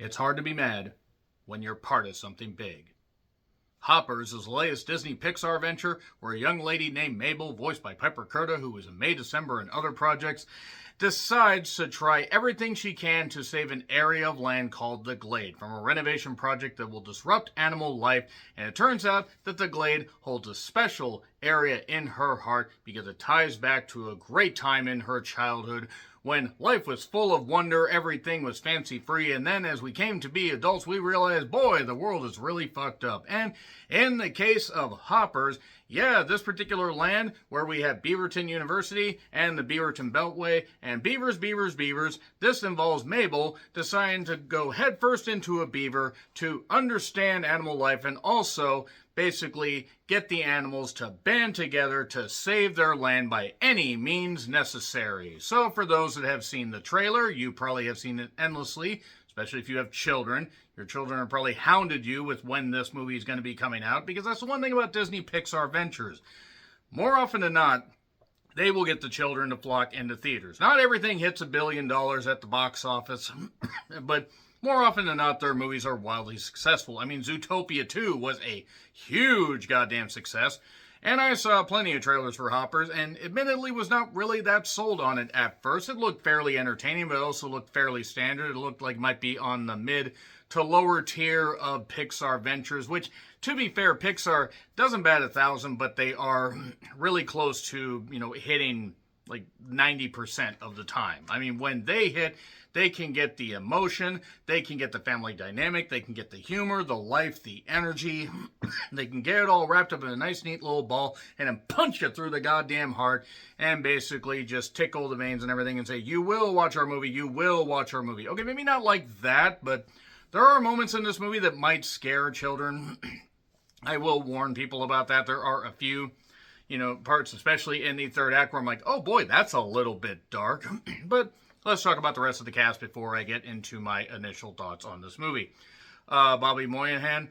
It's hard to be mad when you're part of something big. Hoppers is the latest Disney Pixar venture where a young lady named Mabel, voiced by Piper Curta, who was in May, December, and other projects, decides to try everything she can to save an area of land called the Glade from a renovation project that will disrupt animal life. And it turns out that the Glade holds a special area in her heart because it ties back to a great time in her childhood when life was full of wonder, everything was fancy-free, and then as we came to be adults, we realized, boy, the world is really fucked up. And in the case of Hoppers, yeah, this particular land where we have Beaverton University and the Beaverton Beltway and beavers, this involves Mabel deciding to go headfirst into a beaver to understand animal life and also basically get the animals to band together to save their land by any means necessary. So for those that have seen the trailer, you probably have seen it endlessly, especially if you have children. Your children have probably hounded you with when this movie is going to be coming out, because that's the one thing about Disney Pixar ventures. More often than not, they will get the children to flock into theaters. Not everything hits $1 billion at the box office, but more often than not, their movies are wildly successful. I mean, Zootopia 2 was a huge goddamn success, and I saw plenty of trailers for Hoppers, and admittedly was not really that sold on it at first. It looked fairly entertaining, but it also looked fairly standard. It looked like it might be on the mid to lower tier of Pixar ventures, which, to be fair, Pixar doesn't bat 1,000, but they are really close to, hitting like 90% of the time. I mean, when they hit, they can get the emotion, they can get the family dynamic, they can get the humor, the life, the energy. They can get it all wrapped up in a nice, neat little ball and then punch you through the goddamn heart and basically just tickle the veins and everything and say, you will watch our movie, you will watch our movie. Okay, maybe not like that, but there are moments in this movie that might scare children. I will warn people about that. There are a few parts, especially in the third act, where I'm like, oh boy, that's a little bit dark. But let's talk about the rest of the cast before I get into my initial thoughts on this movie. Bobby Moynihan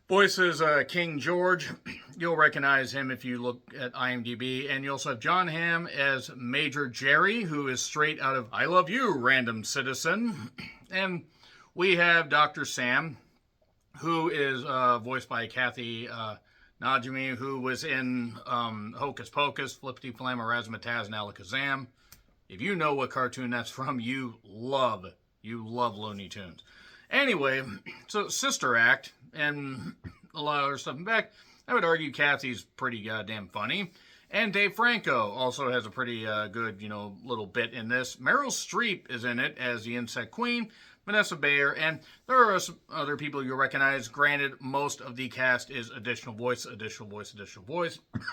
voices King George. You'll recognize him if you look at IMDb. And you also have John Hamm as Major Jerry, who is straight out of I Love You, Random Citizen. And we have Dr. Sam, who is voiced by Kathy Najimy, who was in Hocus Pocus, Flippity Flam, Razzmatazz, and Alakazam. If you know what cartoon that's from, you love Looney Tunes. Anyway, so Sister Act and a lot of other stuff. In fact, I would argue Kathy's pretty goddamn funny. And Dave Franco also has a pretty good, little bit in this. Meryl Streep is in it as the Insect Queen. Vanessa Bayer, and there are some other people you'll recognize. Granted, most of the cast is additional voice.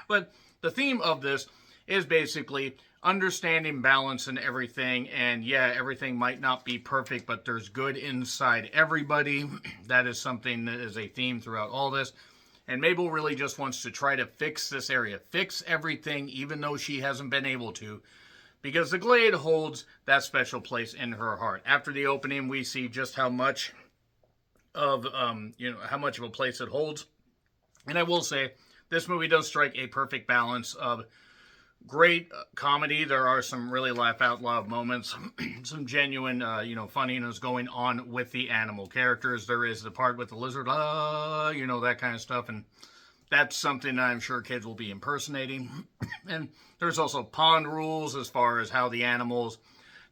But the theme of this is basically understanding balance and everything. And yeah, everything might not be perfect, but there's good inside everybody. That is something that is a theme throughout all this. And Mabel really just wants to try to fix this area, fix everything, even though she hasn't been able to, because the Glade holds that special place in her heart. After the opening, we see just how much of a place it holds. And I will say, this movie does strike a perfect balance of great comedy. There are some really laugh out loud moments, some genuine, funniness going on with the animal characters. There is the part with the lizard, that kind of stuff, and that's something that I'm sure kids will be impersonating. And there's also pond rules as far as how the animals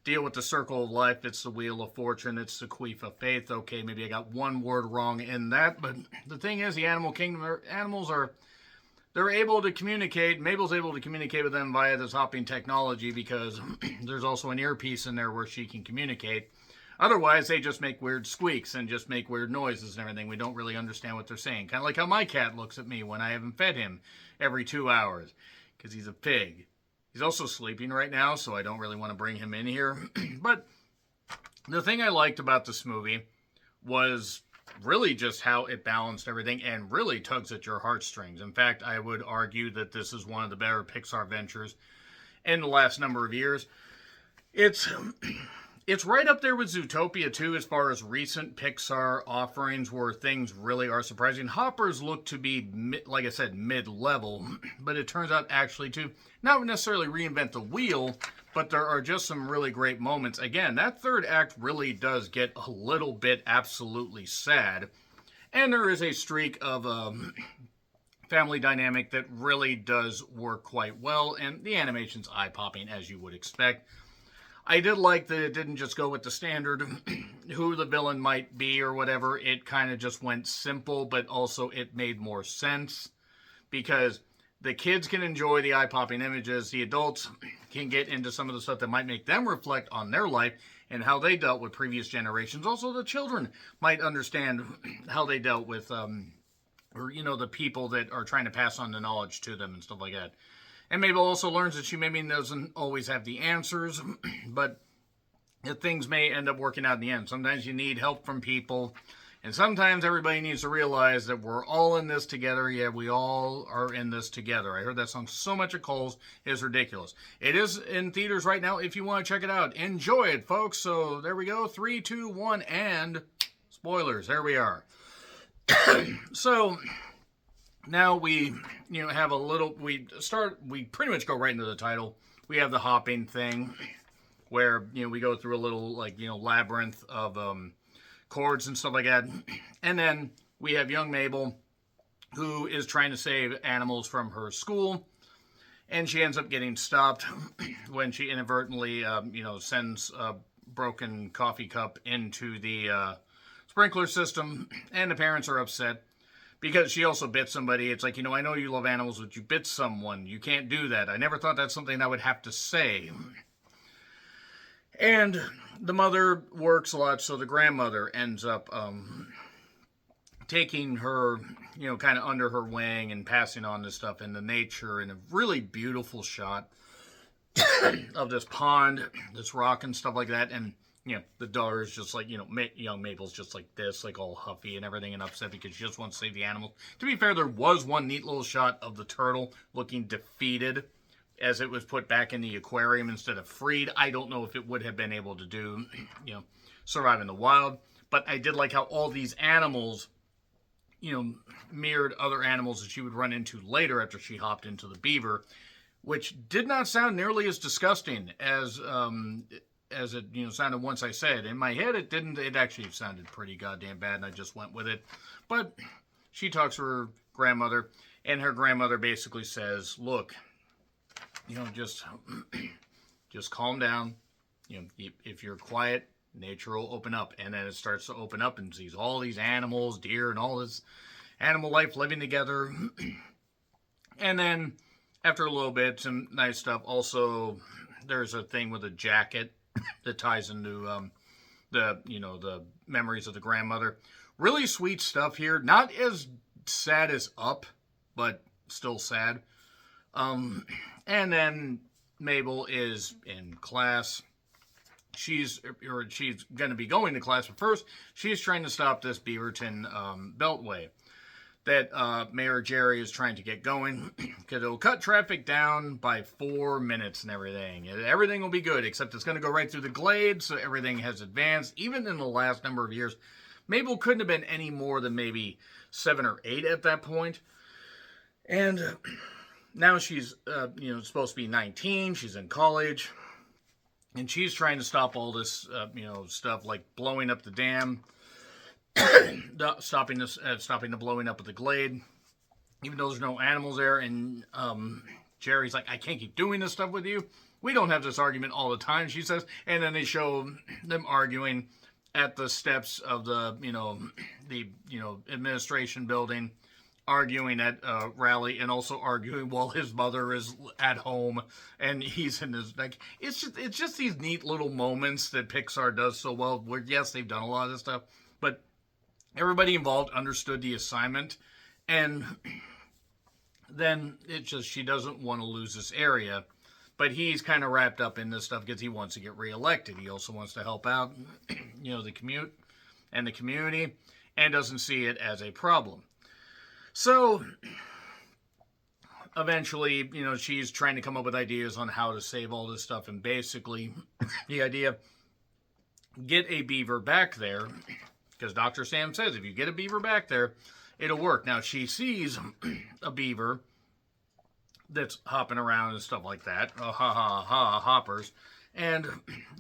deal with the circle of life. It's the wheel of fortune. It's the queef of faith. Okay, maybe I got one word wrong in that. But the thing is, the animal kingdom, they're able to communicate. Mabel's able to communicate with them via this hopping technology because there's also an earpiece in there where she can communicate. Otherwise, they just make weird squeaks and just make weird noises and everything. We don't really understand what they're saying. Kind of like how my cat looks at me when I haven't fed him every 2 hours, because he's a pig. He's also sleeping right now, so I don't really want to bring him in here. But the thing I liked about this movie was really just how it balanced everything and really tugs at your heartstrings. In fact, I would argue that this is one of the better Pixar ventures in the last number of years. It's It's right up there with Zootopia, too, as far as recent Pixar offerings where things really are surprising. Hoppers look to be, like I said, mid-level, but it turns out actually to not necessarily reinvent the wheel, but there are just some really great moments. Again, that third act really does get a little bit absolutely sad, and there is a streak of family dynamic that really does work quite well, and the animation's eye-popping, as you would expect. I did like that it didn't just go with the standard who the villain might be or whatever. It kind of just went simple, but also it made more sense because the kids can enjoy the eye-popping images. The adults can get into some of the stuff that might make them reflect on their life and how they dealt with previous generations. Also, the children might understand how they dealt with, or, you know, the people that are trying to pass on the knowledge to them and stuff like that. And Mabel also learns that she maybe doesn't always have the answers, but that things may end up working out in the end. Sometimes you need help from people, and sometimes everybody needs to realize that we're all in this together. Yeah, we all are in this together. I heard that song so much at Kohl's, it's ridiculous. It is in theaters right now if you want to check it out. Enjoy it, folks. So there we go. 3, 2, 1, and spoilers. There we are. So now we, have a little, we pretty much go right into the title. We have the hopping thing where, we go through a little, labyrinth of chords and stuff like that. And then we have young Mabel, who is trying to save animals from her school. And she ends up getting stopped when she inadvertently, sends a broken coffee cup into the sprinkler system. And the parents are upset. Because she also bit somebody. It's like, I know you love animals, but you bit someone. You can't do that. I never thought that's something I would have to say. And the mother works a lot, so the grandmother ends up taking her, kind of under her wing and passing on this stuff in the nature in a really beautiful shot of this pond, this rock and stuff like that. And the daughter's just like, young Mabel's just like this, like all huffy and everything and upset because she just wants to save the animals. To be fair, there was one neat little shot of the turtle looking defeated as it was put back in the aquarium instead of freed. I don't know if it would have been able to do, survive in the wild. But I did like how all these animals, mirrored other animals that she would run into later after she hopped into the beaver, which did not sound nearly as disgusting as it sounded once I said. In my head, it didn't. It actually sounded pretty goddamn bad, and I just went with it. But she talks to her grandmother, and her grandmother basically says, "Look, just calm down. If you're quiet, nature will open up." And then it starts to open up and sees all these animals, deer, and all this animal life living together. And then after a little bit, some nice stuff. Also, there's a thing with a jacket that ties into the memories of the grandmother. Really sweet stuff here. Not as sad as Up, but still sad. And then Mabel is in class. She's going to be going to class, but first she's trying to stop this Beaverton Beltway that Mayor Jerry is trying to get going because it'll cut traffic down by 4 minutes and everything. Everything will be good, except it's going to go right through the glade, so everything has advanced. Even in the last number of years, Mabel couldn't have been any more than maybe 7 or 8 at that point. And now she's, supposed to be 19. She's in college. And she's trying to stop all this, stuff like blowing up the dam. stopping the blowing up of the glade, even though there's no animals there. And Jerry's like, I can't keep doing this stuff with you. We don't have this argument all the time, she says. And then they show them arguing at the steps of the administration building, arguing at a rally, and also arguing while his mother is at home and he's in his, like, it's just these neat little moments that Pixar does so well, where yes, they've done a lot of this stuff, but everybody involved understood the assignment. And then it's just, she doesn't want to lose this area, but he's kind of wrapped up in this stuff because he wants to get reelected. He also wants to help out the commute and the community, and doesn't see it as a problem. So eventually, she's trying to come up with ideas on how to save all this stuff. And basically, the idea get a beaver back there, because Dr. Sam says if you get a beaver back there, it'll work. Now, she sees a beaver that's hopping around and stuff like that, hoppers, and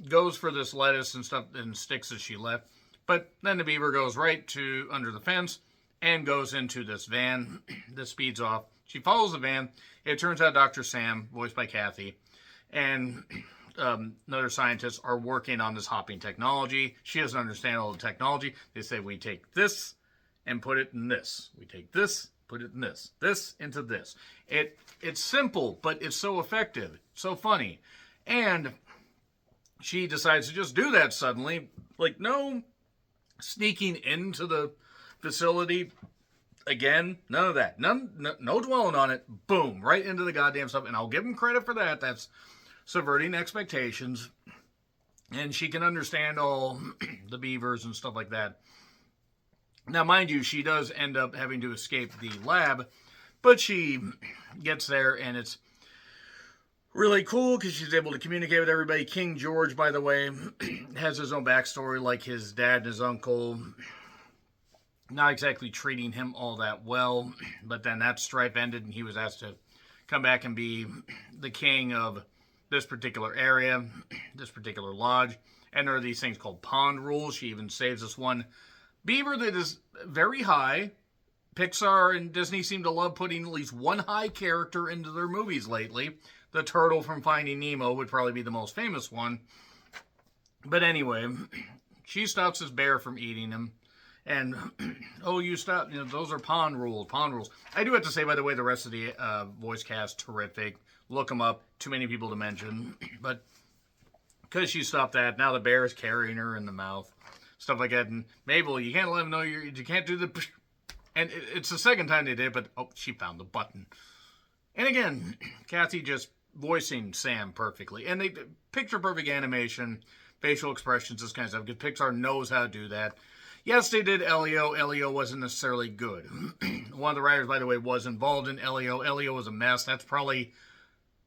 goes for this lettuce and stuff and sticks that she left. But then the beaver goes right to under the fence and goes into this van that speeds off. She follows the van. It turns out Dr. Sam, voiced by Kathy, and another scientist are working on this hopping technology. She doesn't understand all the technology. They say, we take this and put it in this. We take this, put it in this. This into this. It's simple, but it's so effective. So funny. And she decides to just do that suddenly. Like, no sneaking into the facility again. None of that. No dwelling on it. Boom. Right into the goddamn stuff. And I'll give him credit for that. That's subverting expectations. And she can understand all the beavers and stuff like that. Now, mind you, she does end up having to escape the lab, but she gets there, and it's really cool because she's able to communicate with everybody. King George, by the way, has his own backstory, like his dad and his uncle not exactly treating him all that well, but then that strife ended, and he was asked to come back and be the king of this particular area, this particular lodge, and there are these things called pond rules. She even saves this one beaver that is very high. Pixar and Disney seem to love putting at least one high character into their movies lately. The turtle from Finding Nemo would probably be the most famous one. But anyway, she stops this bear from eating him. And, oh, you stop. You know, those are pond rules. Pond rules. I do have to say, by the way, the rest of the voice cast, terrific. Look them up. Too many people to mention. But because she stopped that, now the bear is carrying her in the mouth. Stuff like that. And Mabel, you can't let him know you can't do the... And it's the second time they did, but, oh, she found the button. And again, Kathy just voicing Sam perfectly. And they picture-perfect animation, facial expressions, this kind of stuff, because Pixar knows how to do that. Yes, they did Elio. Elio wasn't necessarily good. One of the writers, by the way, was involved in Elio. Elio was a mess. That's probably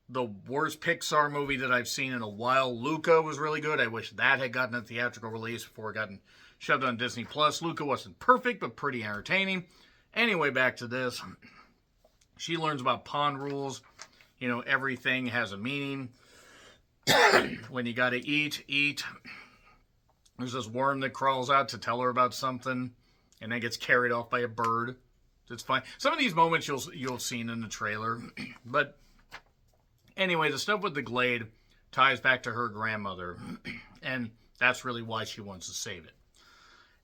the worst Pixar movie that I've seen in a while. Luca was really good. I wish that had gotten a theatrical release before it got shoved on Disney+. Luca wasn't perfect, but pretty entertaining. Anyway, back to this. She learns about pond rules. You know, everything has a meaning. When you gotta eat, eat. There's this worm that crawls out to tell her about something, and then gets carried off by a bird. It's fine. Some of these moments you'll have seen in the trailer. But anyway, the stuff with the glade ties back to her grandmother. And that's really why she wants to save it.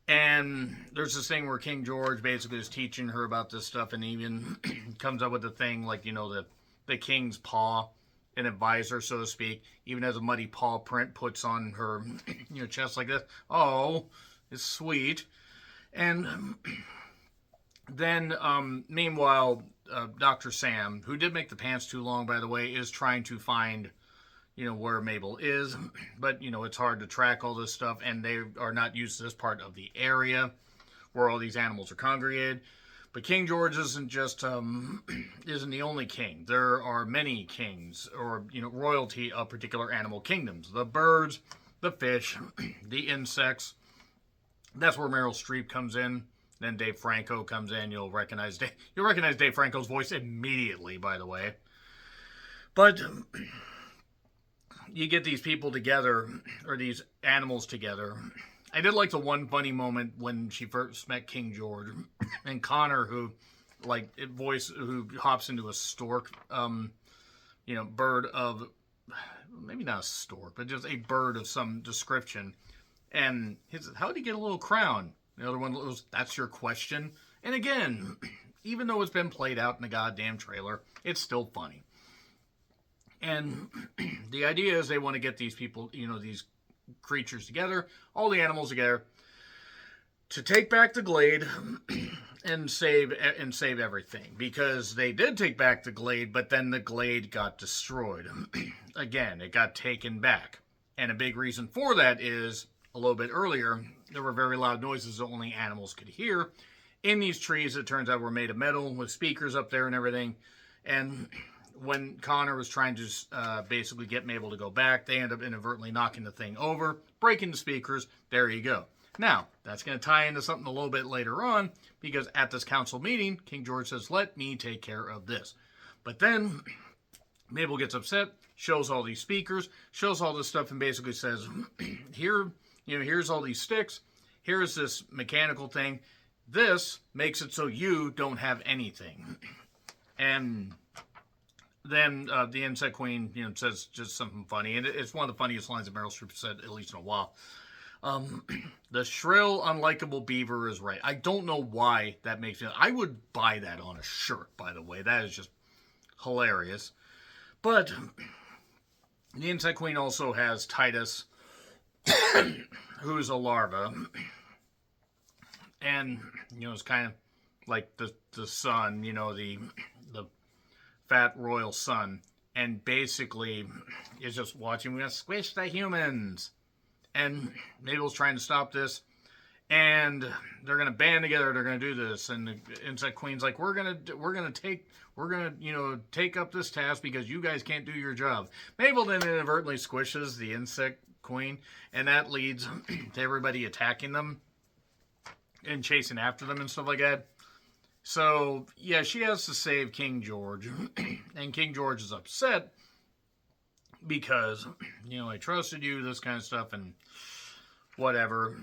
And there's this thing where King George basically is teaching her about this stuff, and even comes up with the thing like, you know, the king's paw, an advisor, so to speak, even has a muddy paw print, puts on her, you know, chest like this. Oh, it's sweet. And then, meanwhile, Dr. Sam, who did make the pants too long, by the way, is trying to find, you know, where Mabel is. But, you know, it's hard to track all this stuff, and they are not used to this part of the area where all these animals are congregated. But King George isn't just, isn't the only king. There are many kings, or, you know, royalty of particular animal kingdoms. The birds, the fish, the insects. That's where Meryl Streep comes in. Then Dave Franco comes in. You'll recognize Dave Franco's voice immediately, by the way. But you get these people together, or these animals together. I did like the one funny moment when she first met King George, and Connor, who hops into a stork, you know, bird of, maybe not a stork, but just a bird of some description. And how did he get a little crown? The other one was, that's your question. And again, even though it's been played out in the goddamn trailer, it's still funny. And the idea is they want to get these people, you know, these creatures together, all the animals together, to take back the glade and save everything. Because they did take back the glade, but then the glade got destroyed. Again, it got taken back. And a big reason for that is, a little bit earlier, there were very loud noises that only animals could hear. In these trees, it turns out, were made of metal with speakers up there and everything. And when Connor was trying to basically get Mabel to go back, they end up inadvertently knocking the thing over, breaking the speakers. There you go. Now, that's going to tie into something a little bit later on, because at this council meeting, King George says, let me take care of this. But then Mabel gets upset, shows all these speakers, shows all this stuff, and basically says, here's all these sticks, here's this mechanical thing. This makes it so you don't have anything. And then the Insect Queen, says just something funny, and it's one of the funniest lines that Meryl Streep said, at least in a while. The shrill, unlikable beaver is right. I don't know why that makes me... I would buy that on a shirt, by the way. That is just hilarious. But the Insect Queen also has Titus, who's a larva. And, it's kind of like the sun, the fat royal sun. And basically, is just watching, we're going to squish the humans. And Mabel's trying to stop this, and they're gonna band together. They're gonna do this, and the Insect Queen's like, we're gonna take up this task because you guys can't do your job. Mabel then inadvertently squishes the Insect Queen, and that leads to everybody attacking them and chasing after them and stuff like that. So yeah, she has to save King George, and King George is upset. Because, I trusted you, this kind of stuff, and whatever.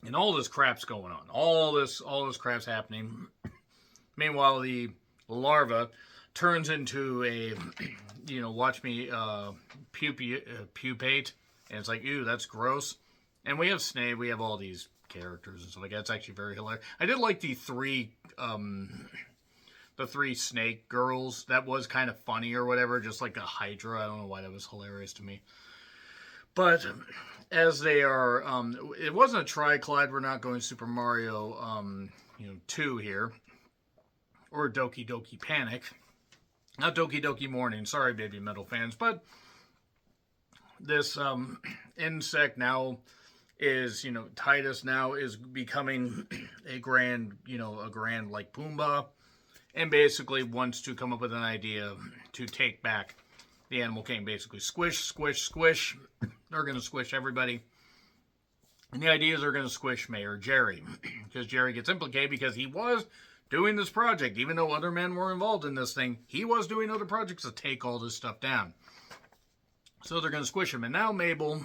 And all this crap's going on. All this crap's happening. Meanwhile, the larva turns into a, watch me pupate. And it's like, ew, that's gross. And we have Snape, we have all these characters and stuff like that. It's actually very hilarious. I did like the three snake girls. That was kind of funny or whatever, just like a Hydra. I don't know why that was hilarious to me. But as they are, it wasn't a Triclide. We're not going Super Mario, 2 here. Or Doki Doki Panic. Not Doki Doki Morning. Sorry, Baby Metal fans. But this insect now is, Titus now is becoming a grand like Pumbaa. And basically wants to come up with an idea to take back the Animal King. Basically, squish, squish, squish. They're going to squish everybody. And the idea is they're going to squish Mayor Jerry. Because Jerry gets implicated because he was doing this project. Even though other men were involved in this thing, he was doing other projects to take all this stuff down. So they're going to squish him. And now Mabel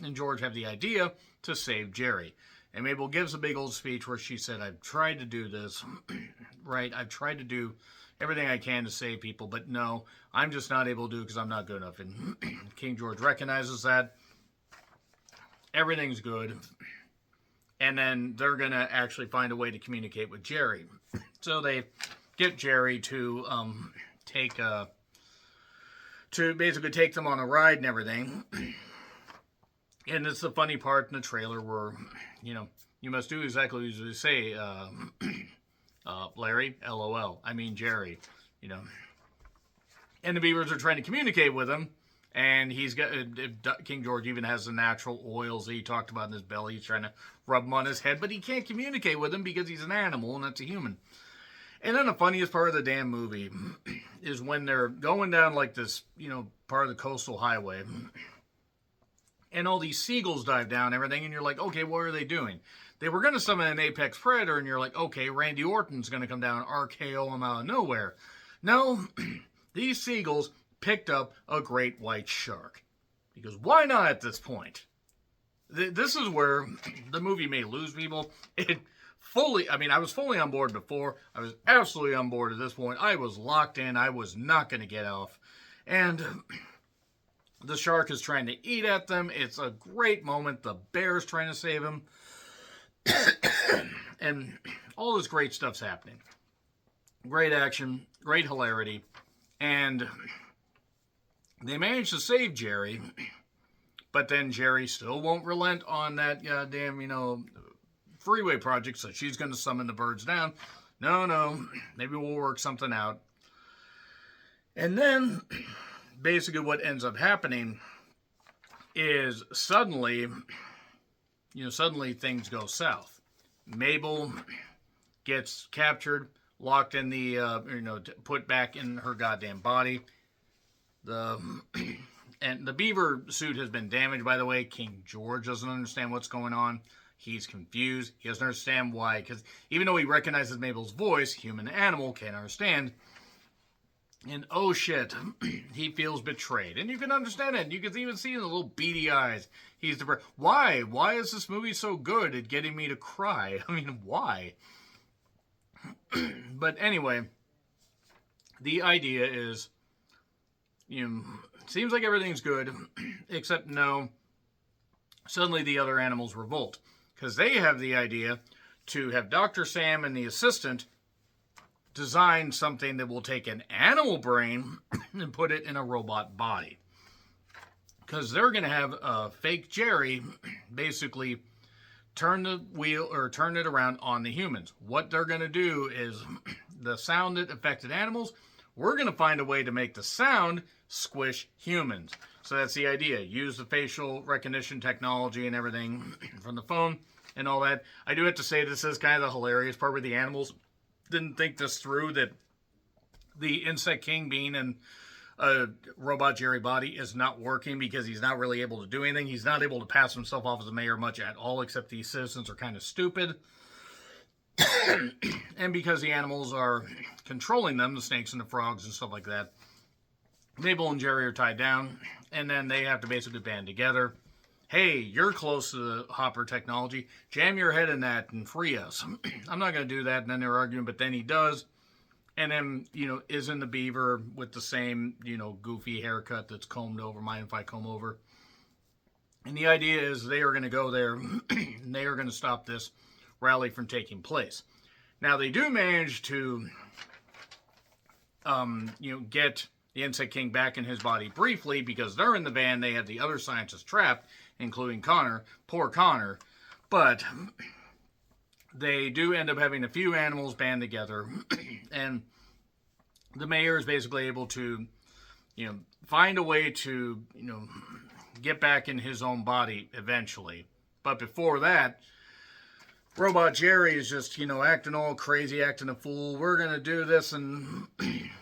and George have the idea to save Jerry. And Mabel gives a big old speech where she said, I've tried to do this, right? I've tried to do everything I can to save people, but no, I'm just not able to do it because I'm not good enough. And King George recognizes that. Everything's good. And then they're going to actually find a way to communicate with Jerry. So they get Jerry to basically take them on a ride and everything. And it's the funny part in the trailer where, you must do exactly as you say, Larry, LOL. I mean, Jerry, And the beavers are trying to communicate with him. And he's got, King George even has the natural oils that he talked about in his belly. He's trying to rub them on his head, but he can't communicate with him because he's an animal and that's a human. And then the funniest part of the damn movie is when they're going down like this, part of the coastal highway. And all these seagulls dive down and everything, and you're like, okay, what are they doing? They were going to summon an apex predator, and you're like, okay, Randy Orton's going to come down and RKO him out of nowhere. No, these seagulls picked up a great white shark. Because why not at this point? This is where the movie may lose people. I was fully on board before. I was absolutely on board at this point. I was locked in. I was not going to get off. And the shark is trying to eat at them. It's a great moment. The bear's trying to save him. And all this great stuff's happening. Great action. Great hilarity. And they manage to save Jerry. But then Jerry still won't relent on that goddamn, freeway project. So she's going to summon the birds down. No. Maybe we'll work something out. And then basically what ends up happening is suddenly things go south. Mabel gets captured. locked in the, put back in her goddamn body. And the beaver suit has been damaged, by the way. King George doesn't understand what's going on. He's confused. He doesn't understand why. Because even though he recognizes Mabel's voice, human animal can't understand. And oh shit, he feels betrayed. And you can understand it. You can even see in the little beady eyes. He's depressed. Why? Why is this movie so good at getting me to cry? I mean, why? But anyway, the idea is, seems like everything's good, except no, suddenly the other animals revolt. Because they have the idea to have Dr. Sam and the assistant design something that will take an animal brain and put it in a robot body. Because they're going to have a fake Jerry basically turn the wheel or turn it around on the humans. What they're going to do is the sound that affected animals, we're going to find a way to make the sound squish humans. So that's the idea. Use the facial recognition technology and everything from the phone and all that. I do have to say this is kind of the hilarious part where the animals didn't think this through, that the Insect King being in a robot Jerry body is not working because he's not really able to do anything. He's not able to pass himself off as a mayor much at all, except these citizens are kind of stupid. And because the animals are controlling them, the snakes and the frogs and stuff like that, Mabel and Jerry are tied down, and then they have to basically band together. Hey, you're close to the Hopper technology. Jam your head in that and free us. I'm not going to do that. And then they're arguing, but then he does. And then, is in the beaver with the same, goofy haircut that's combed over. Mind if I comb over? And the idea is they are going to go there and they are going to stop this rally from taking place. Now, they do manage to, get the Insect King back in his body briefly because they're in the van. They have the other scientists trapped, including Connor. Poor Connor. But they do end up having a few animals band together. And the mayor is basically able to, find a way to, get back in his own body eventually. But before that, Robot Jerry is just, acting all crazy, acting a fool. We're going to do this. And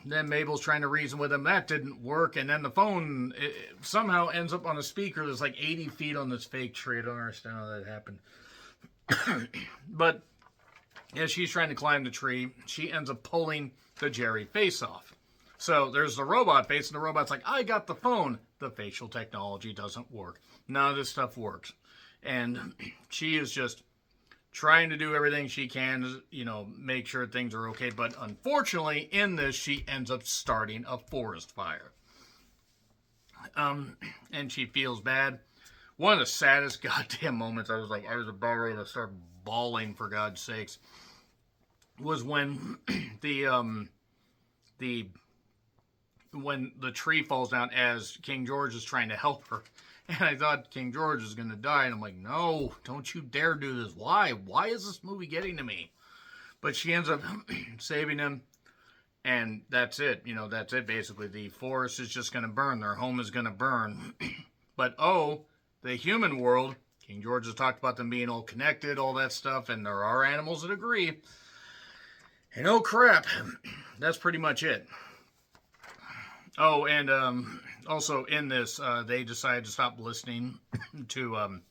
then Mabel's trying to reason with him. That didn't work. And then the phone somehow ends up on a speaker that's like 80 feet on this fake tree. I don't understand how that happened. But as she's trying to climb the tree, she ends up pulling the Jerry face off. So there's the robot face, and the robot's like, I got the phone. The facial technology doesn't work. None of this stuff works. And she is just trying to do everything she can to, make sure things are okay. But unfortunately, in this, she ends up starting a forest fire. And she feels bad. One of the saddest goddamn moments, I was about ready to start bawling, for God's sakes, was when when the tree falls down as King George is trying to help her. And I thought King George was going to die. And I'm like, no, don't you dare do this. Why? Why is this movie getting to me? But she ends up saving him. And that's it. That's it, basically. The forest is just going to burn. Their home is going to burn. But, the human world, King George has talked about them being all connected, all that stuff. And there are animals that agree. And oh, crap. That's pretty much it. Oh, and also in this, they decided to stop listening to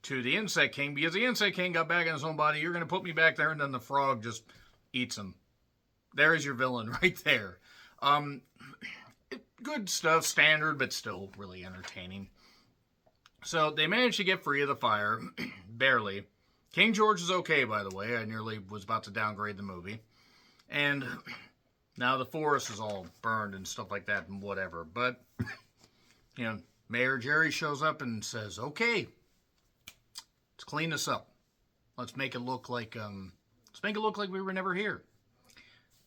the Insect King because the Insect King got back in his own body. You're going to put me back there, and then the frog just eats him. There's your villain right there. Good stuff, standard, but still really entertaining. So they managed to get free of the fire, barely. King George is okay, by the way. I nearly was about to downgrade the movie. And now the forest is all burned and stuff like that and whatever. But, Mayor Jerry shows up and says, okay, let's clean this up. Let's make it look like, we were never here.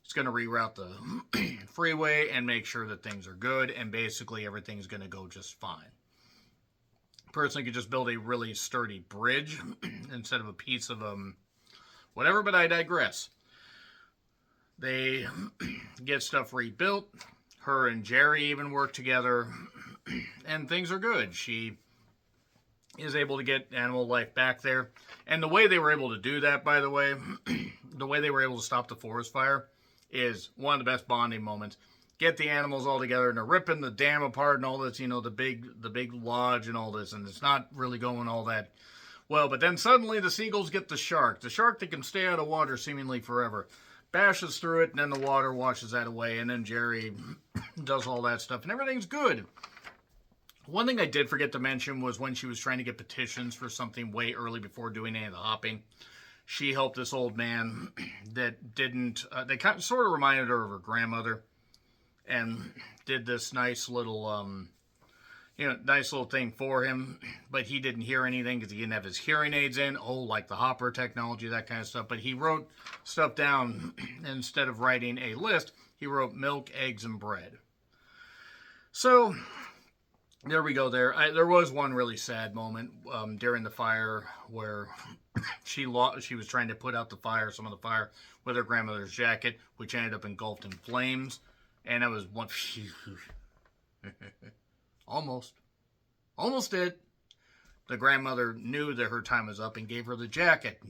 It's going to reroute the freeway and make sure that things are good. And basically everything's going to go just fine. Personally, could just build a really sturdy bridge instead of a piece of, whatever, but I digress. They get stuff rebuilt. Her and Jerry even work together. And things are good. She is able to get animal life back there. And the way they were able to do that, by the way, the way they were able to stop the forest fire, is one of the best bonding moments. Get the animals all together and they're ripping the dam apart and all this, the big lodge and all this, and it's not really going all that well. But then suddenly the seagulls get the shark that can stay out of water seemingly forever, bashes through it, and then the water washes that away, and then Jerry does all that stuff, and everything's good. One thing I did forget to mention was when she was trying to get petitions for something way early before doing any of the hopping. She helped this old man that didn't, they kind of sort of reminded her of her grandmother, and did this nice little thing for him, but he didn't hear anything because he didn't have his hearing aids in. Oh, like the hopper technology, that kind of stuff. But he wrote stuff down. Instead of writing a list, he wrote milk, eggs, and bread. So there we go. There was one really sad moment during the fire where she was trying to put out some of the fire with her grandmother's jacket, which ended up engulfed in flames. And that was one. Almost did. The grandmother knew that her time was up and gave her the jacket.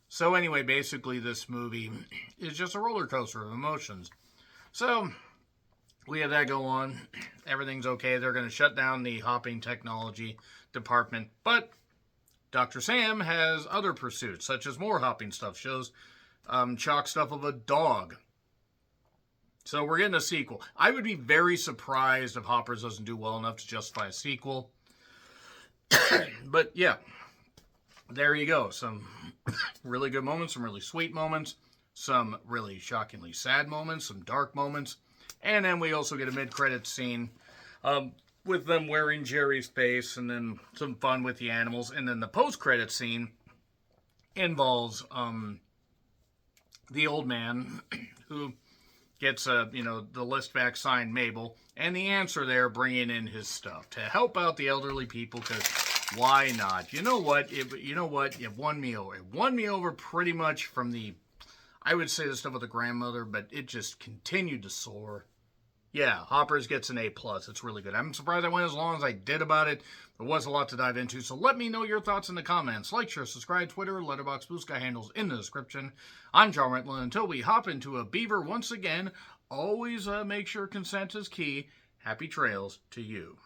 So anyway, basically this movie is just a roller coaster of emotions. So we have that go on. Everything's okay. They're going to shut down the hopping technology department. But Dr. Sam has other pursuits, such as more hopping stuff. Shows chalk stuff of a dog. So we're getting a sequel. I would be very surprised if Hoppers doesn't do well enough to justify a sequel. But yeah, there you go. Some really good moments, some really sweet moments, some really shockingly sad moments, some dark moments. And then we also get a mid-credits scene with them wearing Jerry's face, and then some fun with the animals. And then the post-credits scene involves the old man who gets the list back signed Mabel, and the answer there bringing in his stuff to help out the elderly people, because why not? You know what? You've won me over. It won me over pretty much from I would say the stuff with the grandmother, but it just continued to soar. Yeah, Hoppers gets an A+. It's really good. I'm surprised I went as long as I did about it. There was a lot to dive into, so let me know your thoughts in the comments. Like, share, subscribe, Twitter, Letterboxd, Blue Sky handles in the description. I'm John Rittland. Until we hop into a beaver once again, always make sure consent is key. Happy trails to you.